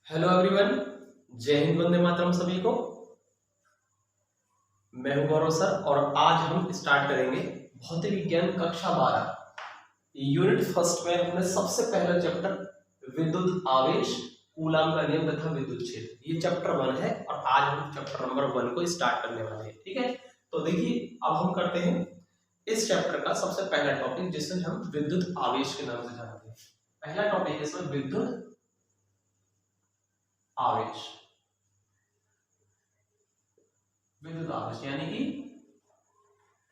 Hello everyone, जय हिंद, वंदे मातरम सभी को। मैं हूं गौरव सर और आज हम स्टार्ट करेंगे भौतिक विज्ञान कक्षा 12 यूनिट फर्स्ट में अपने सबसे पहला चैप्टर विद्युत आवेश, कूलाम का नियम तथा विद्युत क्षेत्र। ये चैप्टर 1 है और आज हम चैप्टर नंबर 1 को स्टार्ट करने वाले हैं। ठीक है, तो देखिए अब हम करते हैं इस चैप्टर का सबसे पहला टॉपिक जिसे हम विद्युत आवेश के नाम से जानते हैं। पहला टॉपिक है इसमें विद्युत आवेश। विद्युत आवेश यानी कि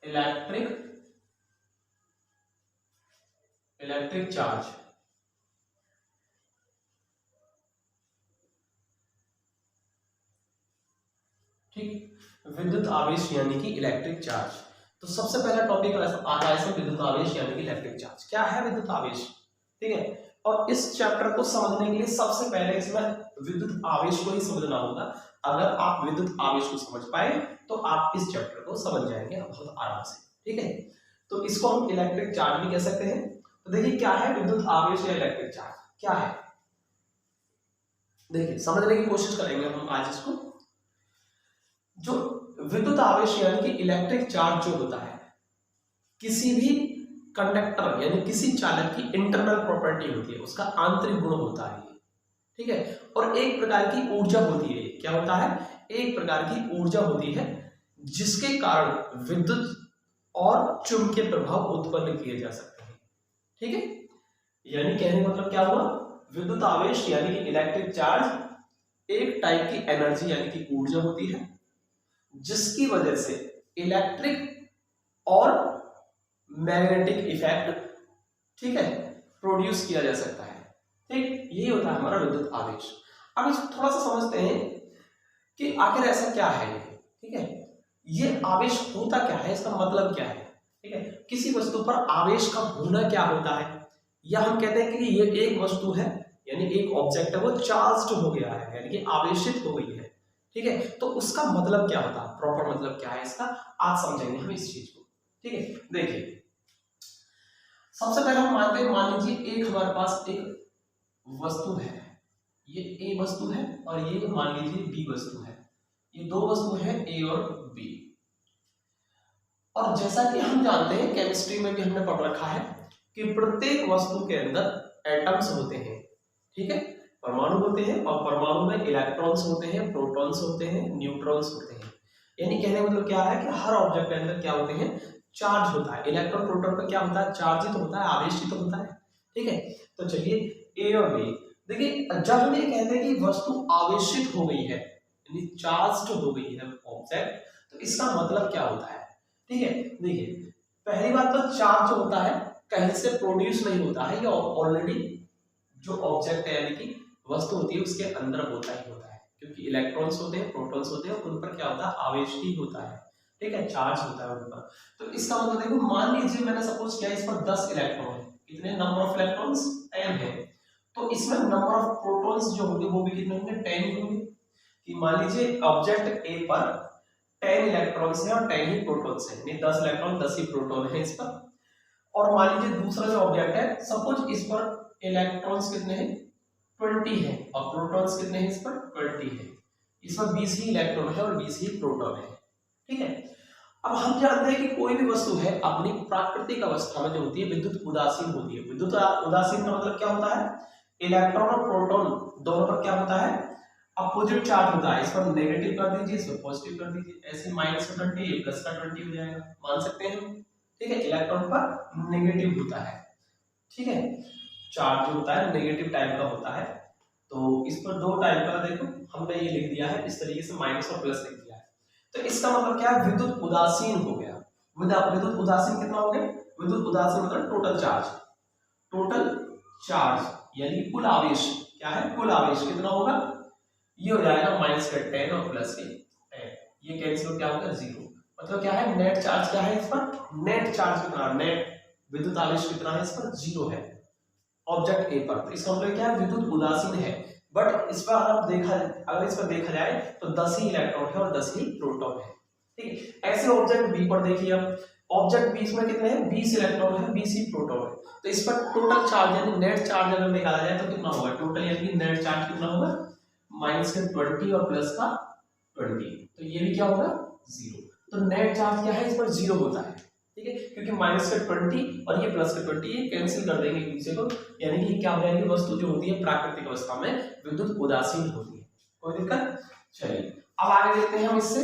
इलेक्ट्रिक चार्ज। ठीक, विद्युत आवेश यानी कि इलेक्ट्रिक चार्ज। तो सबसे पहला टॉपिक आता है इसमें विद्युत आवेश यानी कि इलेक्ट्रिक चार्ज। क्या है विद्युत आवेश? ठीक है, और इस चैप्टर को समझने के लिए सबसे पहले इसमें विद्युत आवेश को ही समझना होगा। अगर आप विद्युत आवेश को समझ पाए तो आप इस चैप्टर को समझ जाएंगे बहुत आराम से। ठीक है, तो इसको हम इलेक्ट्रिक चार्ज भी कह सकते हैं। तो देखिए क्या है विद्युत आवेश या इलेक्ट्रिक चार्ज, क्या है देखिए समझने की कोशिश करेंगे हम आज इसको। जो विद्युत आवेश यानी कि इलेक्ट्रिक चार्ज जो होता है, किसी भी कंडक्टर यानी किसी चालक की इंटरनल प्रॉपर्टी होती है, उसका आंतरिक गुण होता है। ठीक है, और एक प्रकार की ऊर्जा होती है। क्या होता है? एक प्रकार की ऊर्जा होती है जिसके कारण विद्युत और चुंबकीय प्रभाव उत्पन्न किए जा सकते हैं। ठीक है, यानी कहने का मतलब क्या हुआ? विद्युत आवेश यानी कि इलेक्ट्रिक चार्ज एक टाइप की एनर्जी यानी कि ऊर्जा होती है जिसकी वजह से इलेक्ट्रिक और मैग्नेटिक इफेक्ट, ठीक है, प्रोड्यूस किया जा सकता है। ठीक, यही होता है हमारा विद्युत आवेश। अब इसको थोड़ा सा समझते हैं कि आखिर ऐसा क्या है ये। ठीक है, ये आवेश होता क्या है, इसका मतलब क्या है। ठीक है, किसी वस्तु पर आवेश का होना क्या होता है, या हम कहते हैं कि ये एक वस्तु है यानी एक ऑब्जेक्ट है, वो चार्ज्ड हो गया है यानी कि आवेशित हो गई है। ठीक है, तो उसका मतलब क्या होता है, प्रॉपर मतलब क्या है इसका, आज समझेंगे हम इस चीज को। ठीक है, देखिए सबसे पहले हम मानते हैं, मान लीजिए एक हमारे पास एक वस्तु है, ये ए वस्तु है और ये मान लीजिए बी वस्तु है। ये दो वस्तु है ए और बी। और जैसा कि हम जानते हैं केमिस्ट्री में भी हमने पढ़ रखा है कि प्रत्येक वस्तु के अंदर एटम्स होते हैं। ठीक है, परमाणु होते हैं और परमाणु में इलेक्ट्रॉन्स होते हैं, प्रोटॉन्स होते हैं, न्यूट्रॉन्स होते हैं। यानी कहने का मतलब क्या है कि हर ऑब्जेक्ट के अंदर क्या होते हैं, चार्ज होता है। इलेक्ट्रॉन प्रोटॉन पर क्या होता है, चार्ज ही तो होता है, आवेश ही तो होता है। ठीक है, तो चलिए ए और बी, देखिए जब हम ये कहते हैं कि वस्तु आवेशित हो गई है यानी चार्ज्ड हो गई है ऑब्जेक्ट, तो इसका मतलब क्या होता है। ठीक है, देखिए पहली बात तो चार्ज होता है कहीं से प्रोड्यूस नहीं होता है, ये ऑलरेडी जो ऑब्जेक्ट है यानी कि वस्तु होती है उसके अंदर होता ही होता है, क्योंकि इलेक्ट्रॉन्स होते हैं, प्रोटॉन्स होते हैं, उन पर क्या होता है, आवेश ही होता है। ठीक है, चार्ज होता है उन पर। तो इसका मतलब देखो, मान लीजिए मैंने सपोज किया इस पर 10 इलेक्ट्रॉन है, कितने नंबर ऑफ इलेक्ट्रॉन्स 10 है, तो इसमें नंबर ऑफ प्रोटॉन्स जो होंगे वो भी कितने होंगे, 10 होंगे। कि मान लीजिए ऑब्जेक्ट ए पर 10 इलेक्ट्रॉन्स है और 10 ही प्रोटॉन्स है, यानी 10 इलेक्ट्रॉन 10 ही प्रोटॉन है इस पर। और मान लीजिए दूसरा जो ऑब्जेक्ट है, सपोज इस पर इलेक्ट्रॉन्स कितने हैं, 20 है, और प्रोटॉन्स कितने हैं इस पर, 20 है। इस पर 20 ही इलेक्ट्रॉन है और 20 ही प्रोटॉन है। ठीक है, अब हम जानते हैं कि कोई भी वस्तु है अपनी प्राकृतिक अवस्था में जो होती है विद्युत उदासीन होती है। विद्युत उदासीन का मतलब क्या होता है, इलेक्ट्रॉन और प्रोटॉन दोनों पर क्या होता है, अपोजिट चार्ज होता है। इस पर नेगेटिव कर दीजिए, इस पर पॉजिटिव कर दीजिए, ऐसे माइनस का 20 प्लस का 20 हो जाएगा, मान सकते हैं हम। ठीक है, इलेक्ट्रॉन पर नेगेटिव होता है। ठीक है, चार्ज जो होता है नेगेटिव टाइप का होता है। तो इस पर दो टाइप का, देखो हमने ये लिख दिया है इस तरीके से, माइनस और प्लस लिख दिया है। तो इसका मतलब क्या है, विद्युत उदासीन हो गया। विद्युत उदासीन कितना हो गया, विद्युत उदासीन मतलब टोटल चार्ज। टोटल चार्ज यानी कुल आवेश, क्या है, कुल आवेश कितना होगा, ये हो जाएगा माइनस का 10 और प्लस के 10, ये कैंसिल क्या होगा, 0। मतलब क्या है, नेट चार्ज क्या है इस पर, नेट चार्ज कितना, नेट विद्युत आवेश कितना है इस पर, 0 है ऑब्जेक्ट ए पर। तो इसका मतलब क्या है, विद्युत उदासीन है। बट इस पर अगर इस पर देखा जाए तो 10 ही इलेक्ट्रॉन है और 10 ही प्रोटॉन है। ठीक है, ऐसे ऑब्जेक्ट बी पर देखिए, अब ऑब्जेक्ट बी में कितने हैं, 20 इलेक्ट्रॉन है, 20 ही प्रोटॉन है। तो इस पर टोटल चार्ज यानी नेट चार्ज अगर निकाला जाए तो कितना होगा, टोटल यानी नेट चार्ज कितना होगा, -20 और प्लस का 20, तो ये भी क्या होगा 0। तो नेट चार्ज क्या है, इस पर 0 होता है, ठीक है, क्योंकि -20 और ये +20 ये कैंसिल कर देंगे एक दूसरे को, यानी कि क्या हो जाएगी, वस्तु जो होती है प्राकृतिक अवस्था में विद्युत उदासीन होती है। कोई दिक्कत? चलिए अब आगे देखते हैं हम इससे।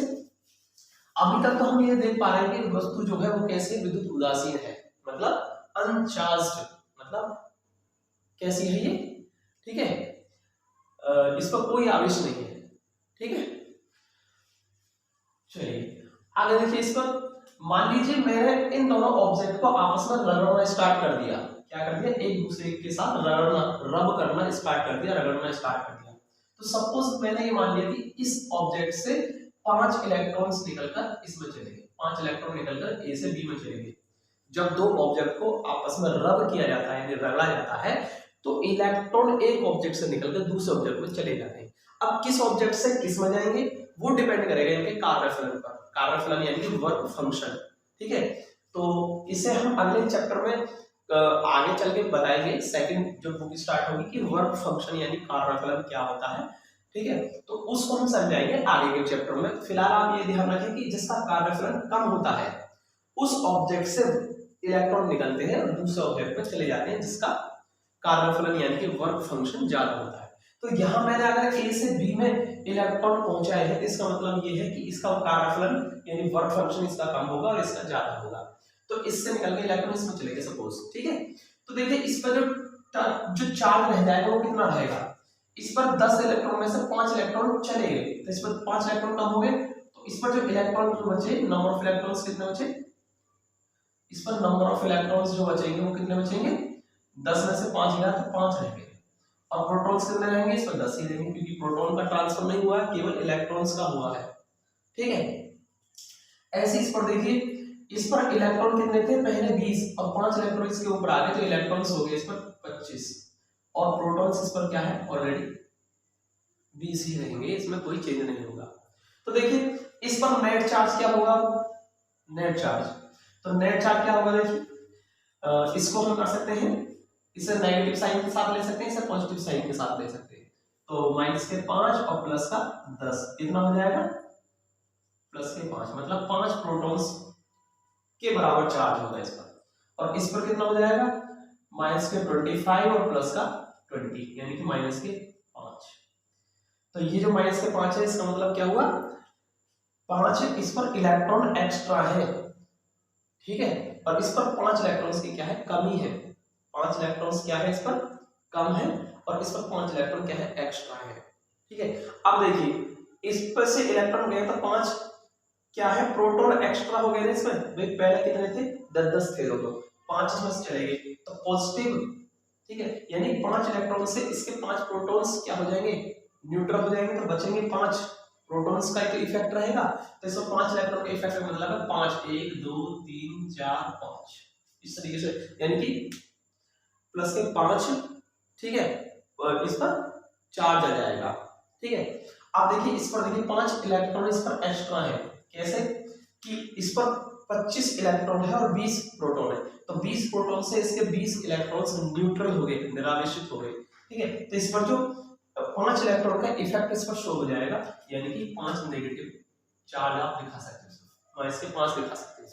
अभी तक तो हम ये देख पा रहे हैं कि वस्तु जो है वो कैसे विद्युत उदासीन है, मतलब अनचार्ज्ड, मतलब कैसी है ये, ठीक है, इस पर कोई आवेश नहीं है, ठीक है। चलिए आगे देखिए, इस पर मान लीजिए मैंने इन दोनों ऑब्जेक्ट को आपस में रगड़ना स्टार्ट कर दिया, क्या कर दिया, एक दूसरे के साथ रगड़ना, रब करना स्टार्ट कर दिया, रगड़ना स्टार्ट कर दिया। तो सपोज मैंने ये मान लिया कि इस ऑब्जेक्ट से 5 इलेक्ट्रॉन्स निकलकर इसमें चले गए, 5 इलेक्ट्रॉन निकलकर ए से बी में चले गए। जब दो ऑब्जेक्ट को आपस में रब किया जाता है यानी रगड़ा जाता है, तो इलेक्ट्रॉन एक ऑब्जेक्ट से निकलकर दूसरे ऑब्जेक्ट में चले जाते हैं। अब किस ऑब्जेक्ट से किस में जाएंगे वो डिपेंड करेगा इनके कार्यफलन पर, कार्यफलन यानी कि वर्क फंक्शन, ठीक है। तो इसे हम अगले चैप्टर में आगे चल के बताएंगे, सेकंड जो बुक स्टार्ट होगी, कि वर्क फंक्शन यानी कार्यफलन क्या होता है, ठीक है। तो उसको हम समझाएंगे आगे के चैप्टर में। फिलहाल आप ये ध्यान रखें कि जिसका कार्यफलन कम होता है उस ऑब्जेक्ट से इलेक्ट्रॉन निकलते हैं और दूसरे ऑब्जेक्ट में चले जाते हैं जिसका कार्यफलन यानी कि वर्क फंक्शन ज्यादा होता है। तो यहाँ मैंने अगर ए से बी में इलेक्ट्रॉन पहुंचाए हैं, इसका मतलब ये है कि इसका कार्यफलन यानी वर्क फंक्शन इसका कम होगा और इसका ज्यादा होगा। तो इससे निकल के इलेक्ट्रॉन इसमें चलेगा सपोज, ठीक है। तो देखिए इस पर जो चार्ज रह जाएगा वो कितना रहेगा, इस पर 10 इलेक्ट्रॉन में से 5 इलेक्ट्रॉन चले गए, तो इस पर 5 इलेक्ट्रॉन कम हो गए, तो इस पर जो इलेक्ट्रॉन बचे, नंबर ऑफ इलेक्ट्रॉन्स कितने बचे, इस पर नंबर ऑफ इलेक्ट्रॉन्स जो बचेंगे वो कितने बचेंगे, 10 में से 5 गया तो 5 रहेंगे। और प्रोटॉन्स कितने रहेंगे, इस पर 10 ही रहेंगे, क्योंकि प्रोटॉन का ट्रांसफर नहीं हुआ है, केवल इलेक्ट्रॉन्स का हुआ है, ठीक है। ऐसे इस पर देखिए, इस पर इलेक्ट्रॉन कितने थे, पहले 20 और 5 इलेक्ट्रॉन इसके ऊपर आ गए तो इलेक्ट्रॉन्स हो गए इस पर 25, और प्रोटॉन्स इस पर क्या है ऑलरेडी 20 ही रहेंगे, इसमें कोई चेंज नहीं होगा। तो देखिए इस पर नेट चार्ज क्या होगा, नेट चार्ज, तो नेट चार्ज क्या होगा, देखिए इसको हम कर सकते हैं, इसे नेगेटिव साइन के साथ ले सकते हैं, इसे पॉजिटिव साइन के साथ ले सकते हैं। तो -5 और प्लस का 10 कितना हो जाएगा, +5 मतलब 5 प्रोटॉन्स के बराबर चार्ज होगा इस पर, और इस पर कितना हो जाएगा -25 और प्लस का 20 यानी कि -5। तो ये जो -5 है इसका मतलब क्या हुआ, 5 इस पर इलेक्ट्रॉन एक्स्ट्रा है, ठीक है, और इस पर 5 इलेक्ट्रॉन्स की क्या है कमी है, 5 इलेक्ट्रॉन्स क्या है इस पर कम है, और इस पर 5 इलेक्ट्रॉन क्या है एक्स्ट्रा है, ठीक है। अब देखिए इस पर से इलेक्ट्रॉन गए तो 5 क्या है प्रोटॉन एक्स्ट्रा हो गए इसमें, भाई पहले कितने थे 10 थे, तो 5 इसमें से चले गए तो पॉजिटिव, ठीक है, यानी 5 इलेक्ट्रॉन से इसके 5 प्रोटॉन्स क्या हो जाएंगे न्यूट्रल हो जाएंगे, तो बचेंगे 5 प्रोटॉन्स का एक इफेक्ट रहेगा, तो इसमें 5 इलेक्ट्रॉन का इफेक्ट मतलब है 5 1 2 3 4 5 इस तरीके से, यानी कि प्लस के 5, ठीक है, और इस पर चार्ज आ जाएगा, ठीक है। आप देखिए इस पर देखिए 5 इलेक्ट्रॉन इस पर एक्स्ट्रा है, कैसे कि इस पर 25 इलेक्ट्रॉन है और 20 प्रोटॉन है, तो 20 प्रोटॉन से इसके 20 इलेक्ट्रॉन्स न्यूट्रल हो गए, निरावेशित हो गए, ठीक है। तो इस पर जो 5 इलेक्ट्रॉन का इफेक्ट इस पर शो हो जाएगा, यानी कि 5 नेगेटिव चार्ज आप दिखा सकते हैं, इसके 5 दिखा सकते हैं,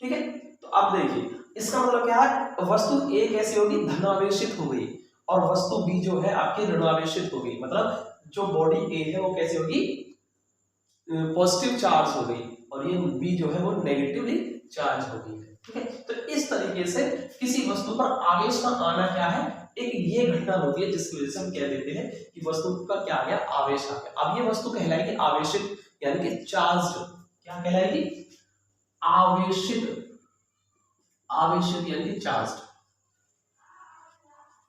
ठीक है। तो अब देखिए इसका मतलब क्या है, वस्तु ए कैसे होगी धनावेशित हो गई और वस्तु बी जो है आपकी ऋणावेशित हो गई, मतलब जो बॉडी ए है वो कैसे होगी पॉजिटिव चार्ज हो गई और ये बी जो है वो नेगेटिवली चार्ज हो गई है, ठीक है। तो इस तरीके से किसी वस्तु पर आवेश का आना क्या है, एक ये घटना होती है जिसकी वजह से हम कह देते हैं कि वस्तु का क्या आ गया आवेश आ गया। अब ये वस्तु कहलाएगी आवेशित यानी कि चार्ज, क्या कहलाएगी आवेशित, आवेशित यानी कि चार्ज,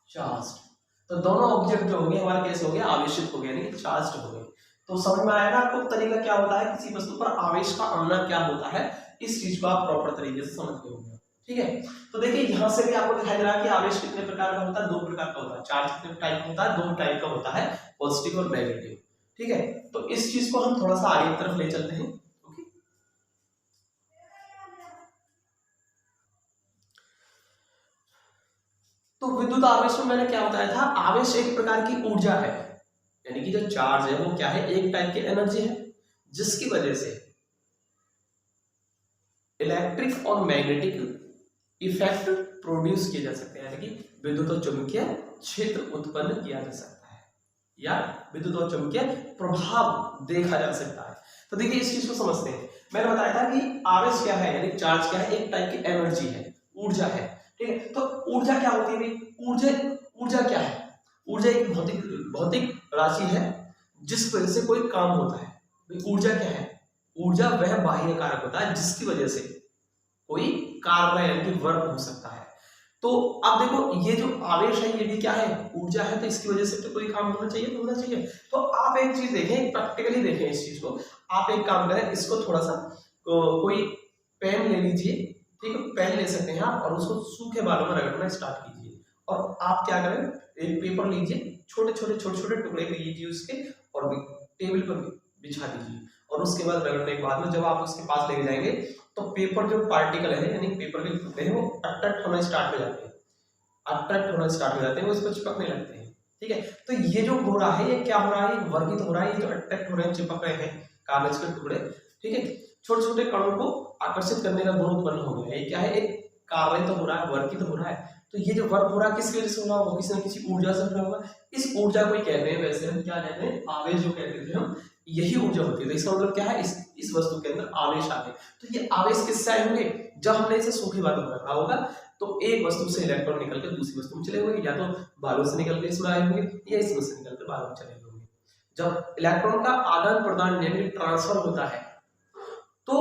चार्ज। तो दोनों ऑब्जेक्ट जो हो गए हमारे कैसे हो गए आवेशित हो गए यानी कि चार्ज हो गए। तो समझ में आएगा आपको तरीका क्या होता है किसी वस्तु पर आवेश का आना क्या होता है, इस चीज को आप प्रॉपर तरीके से समझ गए होंगे, ठीक है। तो देखिए यहां से भी आपको दिखाई दे रहा है कि आवेश कितने प्रकार का होता है, 2 प्रकार का होता है, चार्ज कितने टाइप का होता है, 2 टाइप का होता है, पॉजिटिव और नेगेटिव, ठीक है। तो इस चीज को हम थोड़ा सा आगे की तरफ ले चलते हैं, ओके। तो विद्युत आवेश में मैंने क्या बताया था, आवेश एक प्रकार की ऊर्जा है, यानी कि जो चार्ज है वो क्या है, एक टाइप की एनर्जी है जिसकी वजह से इलेक्ट्रिक और मैग्नेटिक इफेक्ट प्रोड्यूस किए जा सकते हैं, यानी कि विद्युत और चुंबकीय क्षेत्र उत्पन्न किया जा सकता है या विद्युत और चुंबकीय प्रभाव देखा जा सकता है। तो देखिए इस चीज को समझते हैं। मैंने बताया था कि आवेश क्या है, यानी चार्ज क्या है, एक टाइप की एनर्जी है, ऊर्जा है, ठीक है। तो ऊर्जा क्या होती है भाई, ऊर्जा क्या है, ऊर्जा एक भौतिक राशि है जिस वजह से कोई काम होता है। भाई ऊर्जा क्या है, ऊर्जा वह बाह्य कारक होता है जिसकी वजह से कोई कार्य यानी कि वर्क हो सकता है। तो अब देखो ये जो आवेश है ये भी क्या है, ऊर्जा है, तो इसकी वजह से तो कोई काम होना चाहिए, तो होना चाहिए। तो आप एक चीज देखें, प्रैक्टिकली देखें इस चीज को। आप एक काम करें, इसको थोड़ा सा कोई पेन ले लीजिए, ठीक है, पेन ले सकते हैं आप, और उसको सूखे बालों में रगड़ना स्टार्ट कीजिए। और आप क्या करें, एक पेपर लीजिए, छोटे छोटे टुकड़े कीजिए उसके, और टेबल पर बिछा दीजिए, और उसके बाद रगड़ने के बाद में जब आप उसके पास लेके जाएंगे तो पेपर जो पार्टिकल है यानी पेपर के टुकड़े हैं वो अट्रैक्ट होना स्टार्ट हो जाते हैं, वो इस पर चिपकने लगते हैं, ठीक है। तो ये जो हो रहा है ये क्या हो रहा है, ये वर्गित हो रहा है, ये जो अट्रैक्ट हो रहे हैं, चिपक रहे हैं कागज के टुकड़े, ठीक है, छोटे छोटे कणों को आकर्षित करने का गुण उत्पन्न हो गया है। ये क्या है, एक कार्य तो हो रहा है, वर्गित हो रहा है। तो ये जो वर्क हो रहा है किसकी वजह से हो रहा होगा, किसी न किसी ऊर्जा से हो रहा होगा। इस ऊर्जा को कहते हैं, वैसे हम क्या कहते हैं, आवेश जो कहते थे हम, यही ऊर्जा होती है। तो इसका मतलब क्या है, इस वस्तु के अंदर आवेश आ गए। तो ये आवेश किससे आए होंगे, जब हमने इसे सूखी बालू में रखा होगा तो एक वस्तु से इलेक्ट्रॉन निकल कर दूसरी वस्तु में चले होंगे, या तो बालू से निकल के इसमें आए होंगे या इसमें से निकल कर बालू में चले होंगे। जब इलेक्ट्रॉन का आदान प्रदान यानी ट्रांसफर होता है तो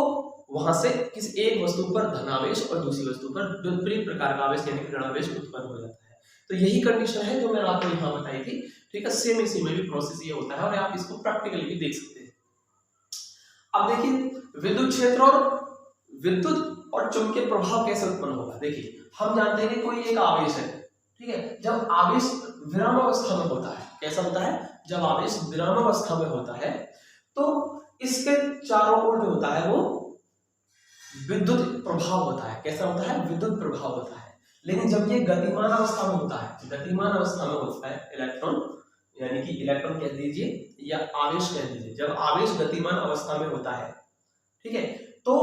वहां से किसी एक वस्तु पर धनावेश और दूसरी वस्तु पर विपरीत प्रकार का आवेश यानी कि ऋणावेश उत्पन्न हो जाता है। तो यही कंडीशन है जो मैंने आपको यहाँ बताई थी, ठीक है। सेम इसी में भी प्रोसेस ये होता है और आप इसको प्रैक्टिकली भी देख सकते हैं। अब देखिए विद्युत और चुंबकीय प्रभाव कैसे उत्पन्न होगा। देखिए हम जानते हैं कि कोई एक आवेश है, ठीक है, जब आवेश विराम अवस्था में होता है, कैसा होता है, जब आवेश विराम अवस्था में होता है तो इसके चारों ओर जो होता है वो विद्युत प्रभाव होता है। कैसा होता है, विद्युत प्रभाव होता है। लेकिन जब ये गतिमान अवस्था में होता है, गतिमान अवस्था में होता है इलेक्ट्रॉन, यानी कि इलेक्ट्रॉन कह दीजिए या आवेश कह दीजिए, जब आवेश गतिमान अवस्था में होता है, ठीक है, तो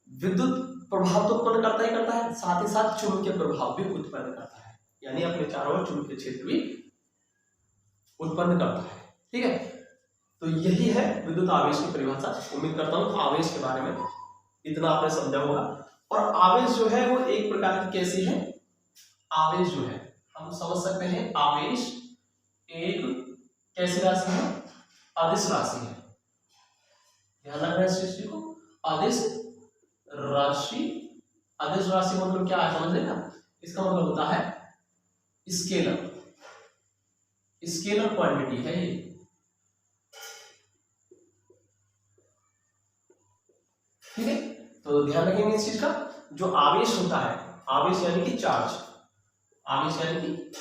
विद्युत प्रभाव तो उत्पन्न करता ही करता है, साथ ही साथ चुंबकीय प्रभाव भी उत्पन्न करता है, यानी अपने चारों ओर चुंबकीय क्षेत्र भी उत्पन्न करता है, ठीक है। तो यही है विद्युत आवेश की परिभाषा। उम्मीद करता हूं आवेश के बारे में इतना आपने समझा होगा। और आवेश जो है वो एक प्रकार की कैसी है, आवेश जो है हम समझ सकते हैं, आवेश एक कैसी राशि है, अदिश राशि है। ध्यान रखना है इस चीज को, अदिश राशि। अदिश राशि मतलब क्या है समझ लेना, इसका मतलब होता है स्केलर, स्केलर क्वांटिटी है ये, ठीक है। तो ध्यान रखेंगे इस चीज का। जो आवेश होता है, आवेश यानी कि चार्ज, आवेश यानी कि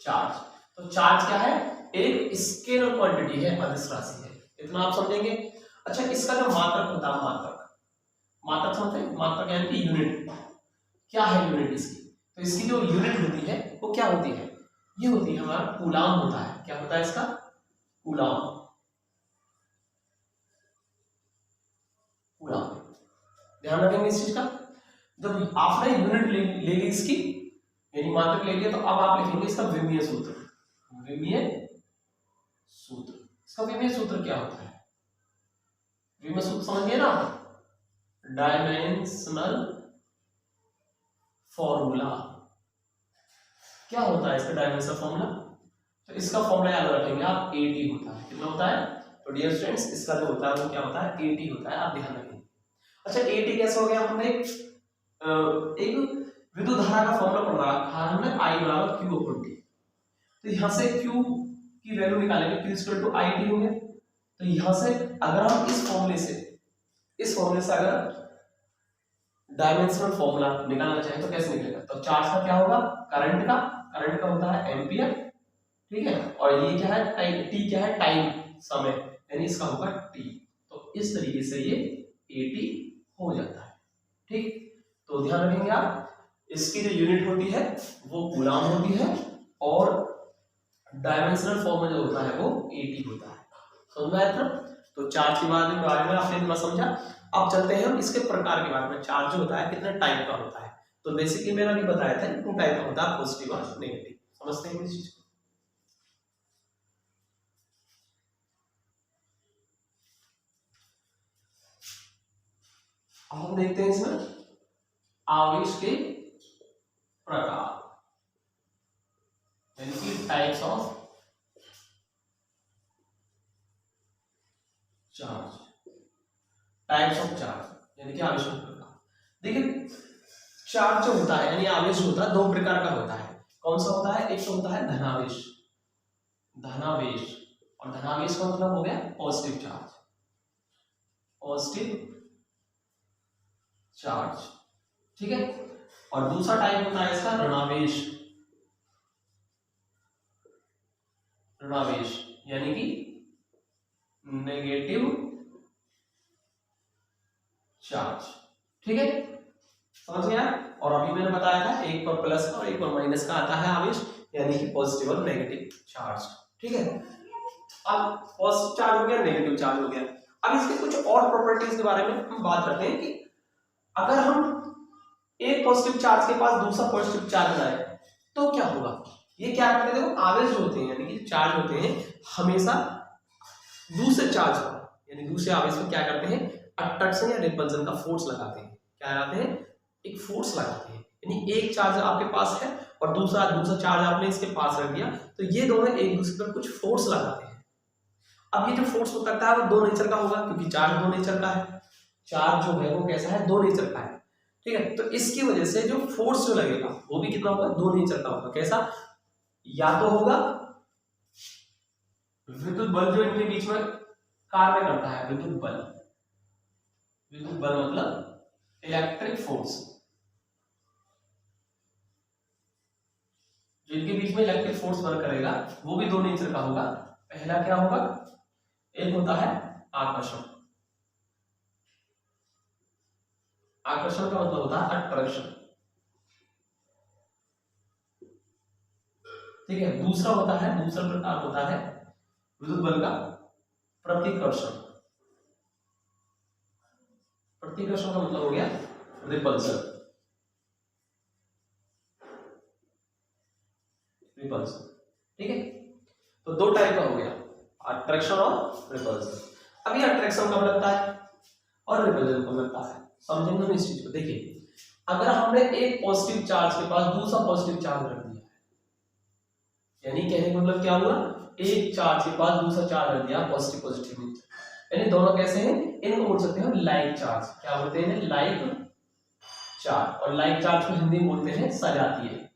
चार्ज, तो चार्ज क्या है, एक स्केलर क्वांटिटी है, अदिश राशि है, इतना आप समझेंगे। अच्छा इसका जो मात्रक होता है, मात्रक समझते हैं, मात्रक यानी कि यूनिट, क्या है यूनिट इसकी, तो इसकी जो यूनिट होती है वो क्या होती है, ये होती है हमारा कूलाम होता है। क्या होता है इसका, कूलाम, कूलाम। ध्यान रखेंगे इस चीज का। जब आपने यूनिट ले ली इसकी यानी मात्रक ले लिया, तो अब आप लिखेंगे इसका विमीय सूत्र, विमीय सूत्र। इसका विमीय सूत्र क्या होता है, विमीय सूत्र समझिए ना, डायमेंशनल फॉर्मूला। क्या होता है इसका डायमेंशनल फॉर्मूला, तो इसका फॉर्मूला याद रखेंगे आप, AT होता है। कितना होता है, तो डियर स्टूडेंट्स इसका जो होता है वो क्या होता है, AT होता है, आप ध्यान रखेंगे। अच्छा AT कैसे हो गया, हमने एक विद्युत धारा का फॉर्मूला पढ़ रखा है हमने, I बराबर Q/T। तो यहां से Q की वैल्यू निकालेंगे, Q = IT होंगे। तो यहां से अगर हम इस फॉर्मूले से अगर डायमेंशनल फॉर्मूला निकालना चाहें तो कैसे निकलेगा, तो चार्ज का क्या होगा, करंट का होता है एम्पियर, ठीक है, और ये क्या है टाइम, टी क्या है टाइम, समय, यानी इसका होगा टी। तो इस तरीके से ये AT हो जाता है, ठीक। तो ध्यान रखेंगे आप, इसकी जो यूनिट होती है वो कूलाम होती है और डायमेंशनल फॉर्म में जो होता है वो 80 होता है। समझ में आया था? तो चार्ज के बारे में आपने इतना समझा। अब चलते हैं हम इसके प्रकार के बारे में। चार्ज जो होता है कितने टाइप का होता है, तो बेसिकली मैंने अभी बताया था 2 टाइप का होता है, पॉजिटिव और नेगेटिव। समझते हैं इस चीज को। अब हम देखते हैं इसमें आवेश के प्रकार, यानी कि types of charge. Types of charge यानी कि आवेश के प्रकार। देखिए चार्ज जो होता है यानी आवेश जो होता है 2 प्रकार का होता है। कौन सा होता है? एक तो होता है धनावेश, धनावेश, और धनावेश का मतलब हो गया पॉजिटिव चार्ज, पॉजिटिव चार्ज, ठीक है। और दूसरा टाइप होता है इसका ऋणावेश, ऋणावेश यानी कि नेगेटिव चार्ज, ठीक है। समझ गया? और अभी मैंने बताया था एक पर प्लस का और एक पर माइनस का आता है आवेश, यानी कि पॉजिटिव और नेगेटिव चार्ज, ठीक है। अब पॉजिटिव चार्ज हो गया, नेगेटिव चार्ज हो गया। अब इसके कुछ और प्रॉपर्टीज के बारे में हम बात करते हैं कि अगर हम एक पॉजिटिव चार्ज के पास दूसरा पॉजिटिव चार्ज लाए तो क्या होगा। ये क्या करते हैं, देखो आवेश जो होते हैं यानी कि चार्ज होते हैं हमेशा दूसरे चार्ज पर यानी दूसरे आवेश पर क्या करते हैं, अट्रैक्शन या रिपल्जन का फोर्स लगाते हैं। क्या लगाते हैं? एक फोर्स लगाते हैं। यानी एक चार्ज आपके पास है और दूसरा चार्ज आपने इसके पास रख दिया, तो ये दोनों एक दूसरे पर कुछ फोर्स लगाते हैं। अब ये जो फोर्स हो सकता है वो 2 नेचर का होगा, क्योंकि चार्ज 2 नेचर का है। चार्ज जो है वो कैसा है? 2 नेचर का है, ठीक है। तो इसकी वजह से जो फोर्स जो लगेगा वो भी कितना होगा? 2 नेचर का होगा। कैसा? या तो होगा विद्युत बल जो इनके बीच में कार्य करता है, विद्युत बल, विद्युत बल मतलब इलेक्ट्रिक फोर्स, जो इनके बीच में इलेक्ट्रिक फोर्स वर्क करेगा वो भी 2 नेचर का होगा। पहला क्या होगा? एक होता है आकर्षण, आकर्षण का मतलब होता है अट्रैक्शन, ठीक है। दूसरा होता है, दूसरा प्रकार होता है विद्युत बल का प्रतिकर्षण, प्रतिकर्षण का मतलब हो गया रिपल्सन, रिपल्सन, ठीक है। तो 2 टाइप का हो गया, अट्रैक्शन और रिपल्सन। अब ये अट्रैक्शन कब लगता है और रिपल्सन कब लगता है, समझेंगे हम इस चीज को। देखिए अगर हमने एक पॉजिटिव चार्ज के पास दूसरा पॉजिटिव चार्ज रख दिया, यानी कहने का मतलब क्या हुआ, एक चार्ज के पास दूसरा चार्ज रख दिया पॉजिटिव पॉजिटिव में, यानी दोनों कैसे हैं, इनको बोल सकते हैं लाइक चार्ज। क्या बोलते हैं? Like charge. और लाइक चार्ज को हिंदी में बोलते हैं सजातीय,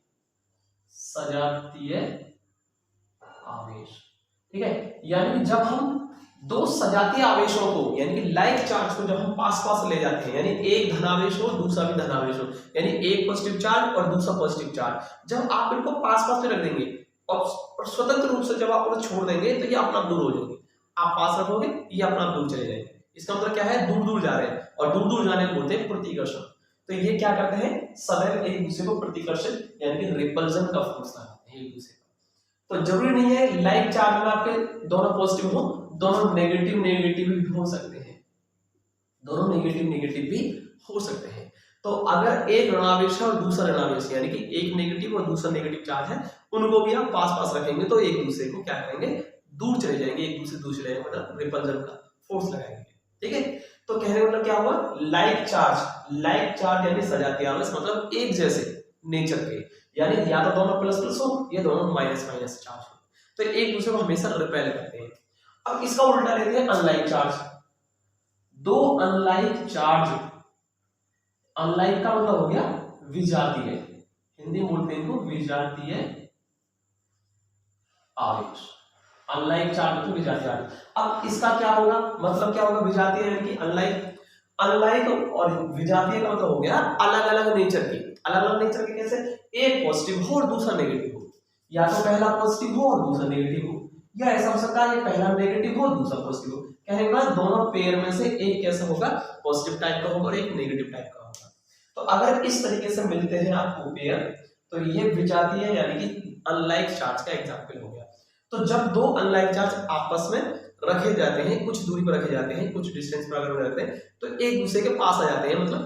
सजातीय आवेश, ठीक है। यानी जब हम 2 सजातीय आवेशों को यानी कि लाइक चार्ज को जब हम पास पास ले जाते हैं, यानी एक धनावेश हो दूसरा भी धनावेश हो, यानी एक पॉजिटिव चार्ज और दूसरा पॉजिटिव चार्ज, जब आप इनको पास पास में रख देंगे और स्वतंत्र रूप से जब आप उन्हें छोड़ देंगे तो ये अपना आप दूर हो जाएंगे। आप पास रखोगे ये अपना आप दूर चले जाएंगे। इसका मतलब क्या है? दूर दूर जा रहे हैं, और दूर दूर जाने को बोलते हैं प्रतिकर्षण। तो ये क्या करते हैं? सदैव एक दूसरे को प्रतिकर्षण यानी कि रिपल्जन का फोर्स लगाते हैं एक दूसरे को। तो जरूरी नहीं है लाइक चार्ज में आपके दोनों पॉजिटिव हो, दोनों नेगेटिव नेगेटिव भी हो सकते हैं, दोनों नेगेटिव नेगेटिव भी हो सकते हैं। तो अगर एक ऋणावेश है और दूसरा ऋणावेश यानी कि एक नेगेटिव और दूसरा नेगेटिव चार्ज है, उनको भी आप पास पास रखेंगे तो एक दूसरे को क्या करेंगे? दूर चले जाएंगे, एक दूसरे दूर चले जाएंगे, मतलब रिपल्जन का फोर्स लगाएंगे, ठीक है। तो कहने का मतलब क्या हुआ? लाइक चार्ज, लाइक चार्ज यानी सजातीय आवेश, मतलब एक जैसे नेचर के, यानी या तो दोनों प्लस प्लस हो या दोनों माइनस माइनस चार्ज हो, तो एक दूसरे को हमेशा रिपेल करते हैं। अब इसका उल्टा लेते हैं unlike charge. 2 unlike charge, unlike का मतलब हो गया विजातीय, हिंदी में बोलते हैं इनको विजातीय आवेश। अनलाइक चार्ज तो विजातीय आवेश। अब इसका क्या होगा? मतलब क्या होगा? विजातीय यानी कि अनलाइक, अनलाइक और विजातीय का मतलब हो गया अलग अलग नेचर की। अलग अलग नेचर के कैसे? एक पॉजिटिव हो और दूसरा नेगेटिव हो, या तो पहला पॉजिटिव हो और दूसरा नेगेटिव हो, या ऐसा हो सकता है पहला नेगेटिव हो दूसरा पॉजिटिव हो। कहने का दोनों पेयर में से एक कैसा होगा? पॉजिटिव टाइप का होगा और एक नेगेटिव टाइप का होगा। तो अगर इस तरीके से मिलते हैं आपको पेयर, तो ये विजातीय यानी कि अनलाइक चार्ज का एग्जांपल हो गया। तो जब दो अनलाइक चार्ज आपस में रखे जाते हैं, कुछ दूरी पर रखे जाते हैं, कुछ डिस्टेंस पर अगर रहते हैं, तो एक दूसरे के पास आ जाते हैं, मतलब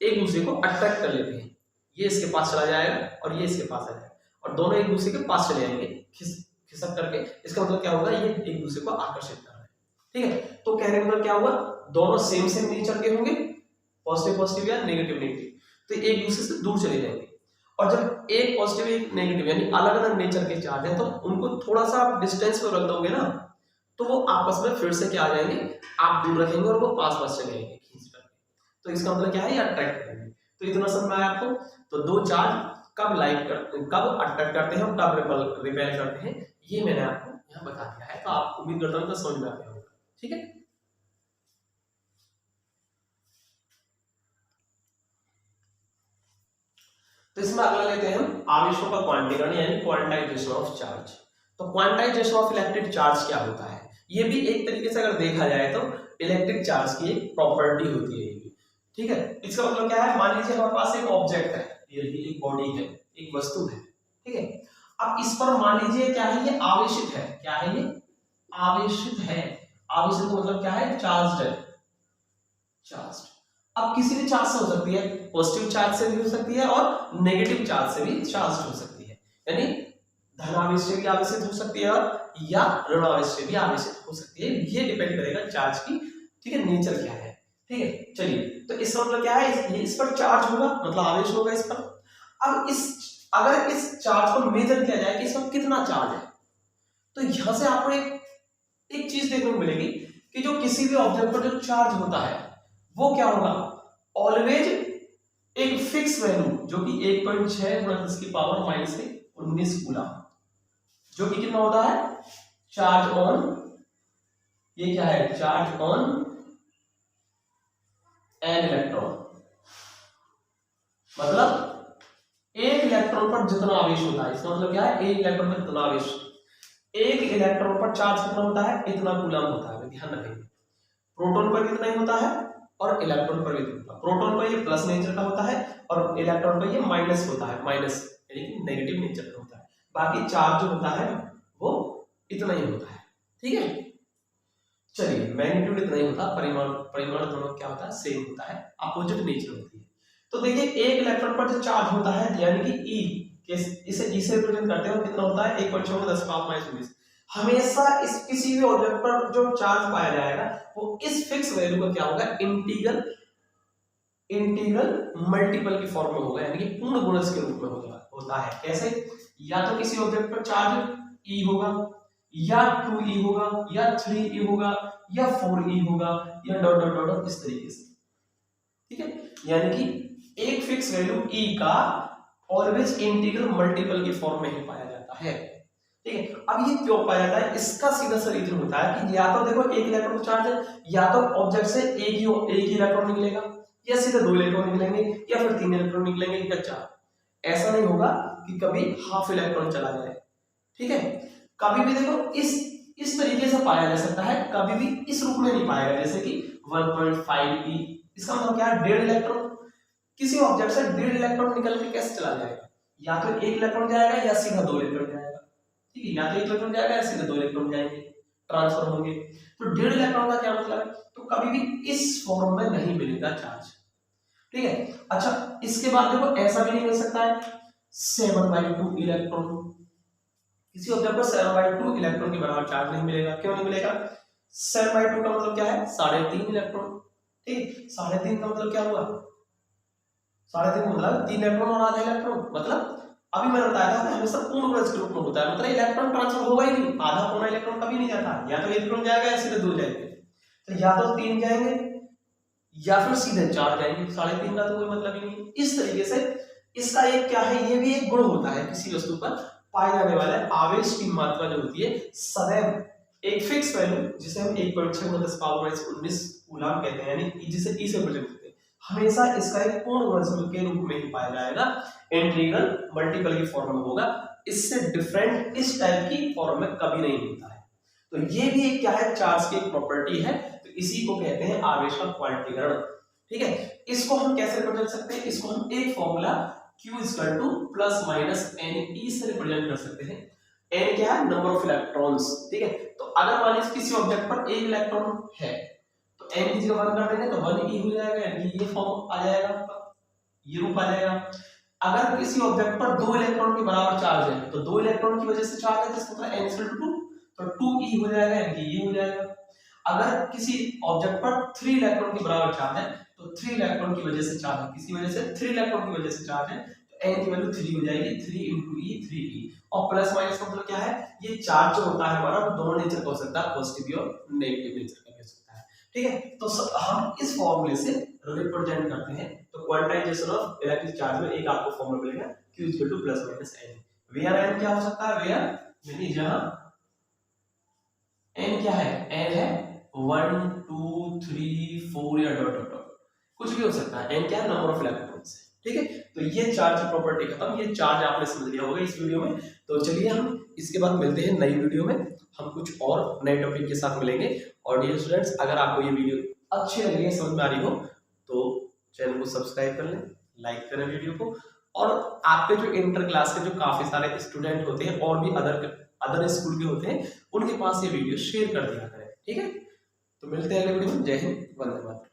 एक दूसरे को अट्रैक्ट कर लेते हैं। ये इसके पास चला जाएगा और ये इसके पास आ जाएगा, और दोनों एक दूसरे के पास चले जाएंगे खिसक करके। इसका मतलब क्या होगा, ये एक दूसरे को आकर्षित कर रहा है। ठीक है, तो कहने का मतलब क्या हुआ, दोनों सेम नेचर के होंगे, पॉजिटिव पॉजिटिव या नेगेटिव नेगेटिव, तो एक दूसरे से दूर चले जाएंगे। और जब एक पॉजिटिव एक नेगेटिव यानी अलग अलग नेचर के चार्ज हैं, तो उनको थोड़ा सा आप डिस्टेंस पर रख दोगे ना, तो वो आपस में फिर से क्या आ जाएंगे, आप दूर रखेंगे और वो पास पास चले जाएंगे खींच करके। तो इसका मतलब क्या है, ये अट्रैक्ट करेंगे। तो इतना समझ आया आपको। तो दो चार्ज कब अट्रैक्ट करते हैं और कब रिपेल करते हैं, ये मैंने आपको यहाँ बता दिया है। तो आप उम्मीद करता हूँ तो समझ में आ गया होगा। ठीक है, तो इसमें अगला लेते हैं हम आवेशों का क्वांटीकरण यानी क्वांटाइजेशन ऑफ चार्ज। तो क्वांटाइजेशन ऑफ इलेक्ट्रिक चार्ज क्या होता है, ये भी एक तरीके से अगर देखा जाए तो इलेक्ट्रिक चार्ज की एक प्रॉपर्टी होती है ये भी। ठीक है, इसका मतलब क्या है, मान लीजिए हमारे पास एक ऑब्जेक्ट है, ये एक बॉडी है, एक वस्तु है। ठीक है, अब इस पर मान लीजिए क्या है, ये आवेशित है। क्या है ये, आवेशित है। आवेशित का मतलब क्या है, चार्ज्ड है, चार्ज्ड। अब किसी भी चार्ज से हो सकती है, पॉजिटिव चार्ज से भी हो सकती है और नेगेटिव चार्ज से भी चार्ज हो सकती है, यानी धनावेश से भी आवेशित हो सकती है और या ऋणावेश से भी आवेशित हो सकती है। ये डिपेंड करेगा चार्ज की, ठीक है, नेचर क्या है। ठीक है, चलिए, तो इसका मतलब क्या है, इस पर चार्ज होगा मतलब आवेश होगा इस पर। अब अगर इस चार्ज को मेजर किया जाए कि इसमें कितना चार्ज है, तो यहां से आपको एक चीज देखने को मिलेगी कि जो किसी भी ऑब्जेक्ट पर जो चार्ज होता है वो क्या होगा, ऑलवेज एक फिक्स वैल्यू, जो कि 1.6 × 10⁻⁻19 कूलम, जो कि कितना होता है, चार्ज ऑन, ये क्या है, चार्ज ऑन एन इलेक्ट्रॉन, मतलब एक इलेक्ट्रॉन पर जितना आवेश होता है। इसका मतलब क्या है, एक इलेक्ट्रॉन पर जितना आवेश, एक इलेक्ट्रॉन पर चार्ज कितना होता है, इतना कूलम होता है। ध्यान रखेंगे, प्रोटॉन पर कितना ही होता है और इलेक्ट्रॉन पर भी कितना। प्रोटॉन पर ये प्लस नेचर का होता है और इलेक्ट्रॉन पर ये माइनस होता है, माइनस यानी कि नेगेटिव नेचर का होता है। बाकी चार्ज जो होता है वो इतना ही होता है। ठीक है, चलिए, मैग्नीट्यूड इतना ही होता है, परिमाण दोनों क्या होता है, सेम होता है, अपोजिट नेचर होती है। तो देखिए, एक इलेक्ट्रॉन पर जो चार्ज होता है यानी कि ई, इसे ई से रिप्रेजेंट करते हैं, कितना होता है, 1.6 × 10⁻⁻19। हमेशा इस किसी भी ऑब्जेक्ट पर जो चार्ज पाया जाएगा वो इस फिक्स वैल्यू का क्या होगा, इंटीग्रल मल्टीपल की फॉर्म में होगा, यानी कि पूर्ण गुणज के रूप में होता है। कैसे, या तो किसी ऑब्जेक्ट पर चार्ज ई होगा, या 2e होगा, या 3e होगा, या 4e होगा, या डॉट डॉट डॉट इस तरीके से। ठीक है, यानी कि एक फिक्स वैल्यू e का ऑलवेज इंटीग्रल मल्टीपल की फॉर्म में ही पाया जाता है। ठीक है, अब ये क्यों पाया जाता है, इसका सीधा सा रीजन होता है कि या तो देखो एक इलेक्ट्रॉन चार्ज है, या तो ऑब्जेक्ट से एक ही इलेक्ट्रॉन निकलेगा, या सीधे 2 इलेक्ट्रॉन निकलेंगे, या फिर 3 इलेक्ट्रॉन निकलेंगे, या 4। ऐसा नहीं होगा कि कभी हाफ इलेक्ट्रॉन चला जाए। ठीक है, कभी भी देखो इस तरीके से पाया जा सकता है, कभी भी इस रूप में नहीं पाएगा, जैसे कि 1.5e। इसका मतलब क्या है, 1.5 इलेक्ट्रॉन, किसी ऑब्जेक्ट से 1.5 इलेक्ट्रॉन निकल के कैसे चला जाएगा, या तो 1 इलेक्ट्रॉन जाएगा या सीधा 2 इलेक्ट्रॉन जाएगा। ठीक है, या तो 1 इलेक्ट्रॉन जाएगा या सीधे 2 इलेक्ट्रॉन जाएंगे, ट्रांसफर होंगे। तो 1.5 इलेक्ट्रॉन का क्या मतलब है, तो कभी भी इस फॉर्म में नहीं मिलेगा चार्ज। ठीक है, अच्छा, इसके बाद देखो ऐसा भी नहीं मिल सकता है 7/2 इलेक्ट्रॉन, किसी ऑब्जेक्ट पर 7/2 इलेक्ट्रॉन के बराबर चार्ज नहीं मिलेगा। क्यों नहीं मिलेगा, 7/2 का मतलब क्या है, 3.5 इलेक्ट्रॉन। ठीक, 3.5 का मतलब क्या हुआ, 3.5 मतलब 3 इलेक्ट्रॉन और आधा इलेक्ट्रॉन, मतलब अभी मैंने बताया था हमेशा पूर्ण गुणज के रूप में होता है, मतलब इलेक्ट्रॉन ट्रांसफर होगा ही नहीं, आधा पौना इलेक्ट्रॉन कभी नहीं जाता, या तो इलेक्ट्रॉन जाएगा या सीधे 2 जाएंगे। तो या तो 3 जाएंगे या फिर सीधे 4 जाएंगे, 3.5 का तो कोई मतलब ही नहीं। इस तरीके से इसका एक क्या है, ये भी एक गुण होता है, किसी वस्तु पर पाए जाने वाले आवेश की मात्रा जो होती है सदैव एक फिक्स वैल्यू, जिसे हम 1.6 × 10⁻19 कूलम कहते हैं, यानी जिसे ई से रिप्रेजेंट करते हैं, हमेशा इसका एक पूर्ण गुणज के रूप में ही पाया जाएगा, इंटीग्रल मल्टीपल की फॉर्म में होगा। इससे डिफरेंट इस टाइप की फॉर्म में कभी नहीं होता है। तो ये भी एक क्या है, चार्ज की एक प्रॉपर्टी है, तो इसी को कहते हैं आवेश का क्वांटीकरण। ठीक है, इसको हम कैसे रिप्रेजेंट सकते हैं, इसको हम एक फॉर्मूला Q = +- NE से रिप्रेजेंट कर सकते हैं। n क्या है, नंबर ऑफ इलेक्ट्रॉन्स, ठीक है। तो अगर मान लीजिए किसी ऑब्जेक्ट पर एक इलेक्ट्रॉन है तो n की जगह 1 कर देंगे तो 1e हो जाएगा, यानी ये फॉर्म आ जाएगा आपका, ये रूप आ जाएगा। अगर किसी ऑब्जेक्ट पर 2 इलेक्ट्रॉन के बराबर चार्ज है तो 2 इलेक्ट्रॉन की वजह से चार्ज है, जिसका मतलब n = 2, तो 2e हो जाएगा, यानी ये हो जाएगा। अगर किसी ऑब्जेक्ट पर 3 इलेक्ट्रॉन के बराबर चार्ज है तो 3 इलेक्ट्रॉन की वजह से चार्ज है, किसी वजह से 3 इलेक्ट्रॉन की वजह से चार्ज है, तो n की वैल्यू 3 हो जाएगी, 3 × e 3e। और प्लस माइनस का मतलब क्या है, ये चार्ज जो होता है हमारा वो दोनों नेचर का हो सकता है, पॉजिटिव भी और नेगेटिव नेचर का भी हो सकता है, ठीक है। तो हम इस फॉर्मूले से रिप्रेजेंट करते हैं। तो क्वांटाइजेशन ऑफ इलेक्ट्रिक चार्ज में एक आपको फॉर्मूला मिलेगा q = +- n, वेयर n क्या हो सकता है, वेयर यानी जहां n क्या है, n है 1 2 3 4 या डॉट डॉट डॉट, कुछ भी हो सकता है, n क्या है, नंबर ऑफ इलेक्ट्रॉन्स, ठीक है। तो ये चार्ज की प्रॉपर्टी खत्म, ये चार्ज आपने समझ लिया होगा इस वीडियो में। तो चलिए हम इसके बाद मिलते हैं नई वीडियो में, हम कुछ और नए टॉपिक के साथ मिलेंगे। और डियर स्टूडेंट्स, अगर आपको ये वीडियो अच्छी लग रही है, समझ में आ रही हो, तो चैनल को सब्सक्राइब कर लें, लाइक करें वीडियो को। और आपके जो इंटर क्लास के जो काफी सारे स्टूडेंट होते हैं और भी अदर स्कूल के होते हैं, उनके पास ये वीडियो शेयर कर दिया करें, ठीक है। तो मिलते हैं अगले वीडियो में। जय हिंद, वंदे मातरम।